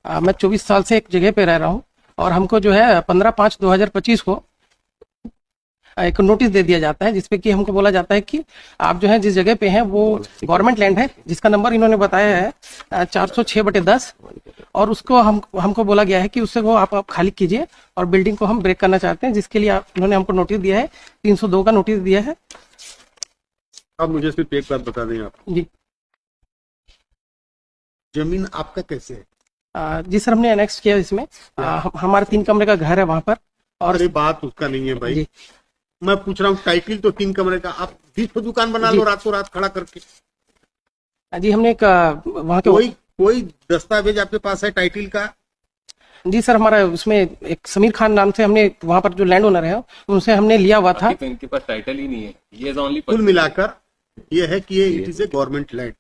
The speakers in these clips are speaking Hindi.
मैं 24 साल से एक जगह पे रह रहा हूँ और हमको जो है 15/5/2025 को एक नोटिस दे दिया जाता है, जिसपे कि हमको बोला जाता है कि आप जो है जिस जगह पे हैं वो गवर्नमेंट लैंड है, जिसका नंबर इन्होंने बताया है 406/10, और उसको हमको बोला गया है कि उससे वो आप खाली कीजिए और बिल्डिंग को हम ब्रेक करना चाहते हैं, जिसके लिए उन्होंने हमको नोटिस दिया है, 302 का नोटिस दिया है। अब मुझे सिर्फ एक बात बता दें आप जी जमीन आपका कैसे है? जी सर, हमने एनेक्स किया इसमें। हमारा 3 कमरे का घर है वहां पर। और अरे बात उसका नहीं है भाई, मैं पूछ रहा हूँ टाइटल तो 3 कमरे का, आप 20 दुकान बना लो रातों रात खड़ा करके। जी हमने एक वहाँ के कोई दस्तावेज आपके पास है टाइटल का? जी सर, हमारा उसमें एक समीर खान नाम से हमने वहाँ पर जो लैंड ओनर है उनसे हमने लिया हुआ था। तो इनके पास टाइटल ही नहीं है, ये ओनली कुल मिलाकर ये है कि ये it is a government land.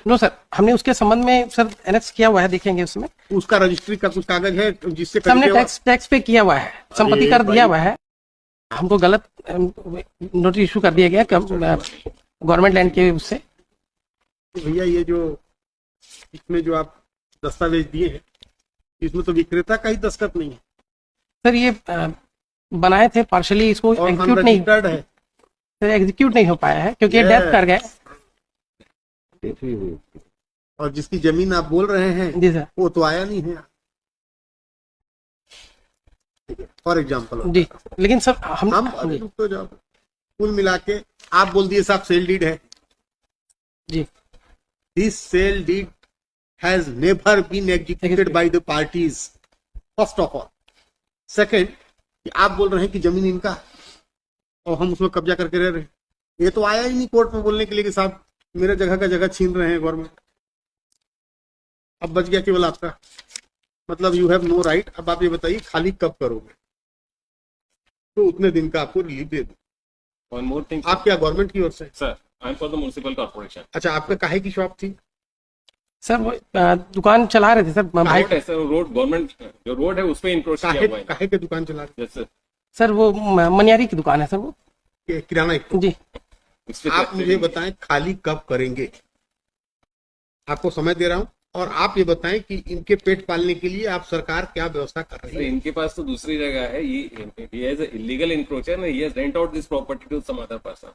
No sir, हमने उसके संबंध में सर एनेक्स किया हुआ है, देखेंगे उसमें उसका रजिस्ट्री का कुछ कागज है जिससे हमने टैक्स पे किया हुआ है, संपत्ति कर दिया हुआ है। हमको गलत नोटिस इशू कर दिया गया गवर्नमेंट लैंड के उससे। भैया ये जो इसमें जो आप दस्तावेज दिए हैं इसमें तो विक्रेता का ही दस्तखत नहीं है सर। ये बनाए थे पार्शली, इसको एग्जीक्यूट नहीं है सर, एग्जीक्यूट नहीं हो पाया है क्योंकि ये डेथ कर गए। और जिसकी जमीन आप बोल रहे हैं जी सर, वो तो आया नहीं है फॉर एग्जाम्पल। जी लेकिन सर हम तो जाओ कुल मिला के आप बोल दिए साहब सेल डीड है जी। This sale deed has never been executed by the parties first of all. Second, आप बोल रहे हैं कि जमीन इनका और हम उसमें कब्जा करके रह रहे हैं। ये तो आया ही नहीं कोर्ट में बोलने के लिए कि साहब मेरे जगह का जगह छीन रहे हैं गवर्नमेंट। अब बच गया केवल आपका, मतलब यू हैव नो राइट। अब आप ये बताइए खाली कब करोगे, तो उतने दिन का आपको रिलीफ दे दो। वन मोर थिंग, आप क्या गवर्नमेंट की ओर से? Sir I am for the municipal corporation. अच्छा, आपका काहे की शॉप थी? सर वो दुकान चला रहे थे सर भाई। सर रोड गवर्नमेट जो रोड है उस पे इंक्रोच किया हुआ है। काहे के दुकान चला रहे? Yes sir. सर वो मनियारी की दुकान है सर, वो किराना जी। आप मुझे बताएं खाली कब करेंगे? आपको समय दे रहा हूं, और आप ये बताएं कि इनके पेट पालने के लिए आप सरकार क्या व्यवस्था कर रही है? इनके पास तो दूसरी जगह है, he is a illegal encroacher and he has rent out this property to some other person.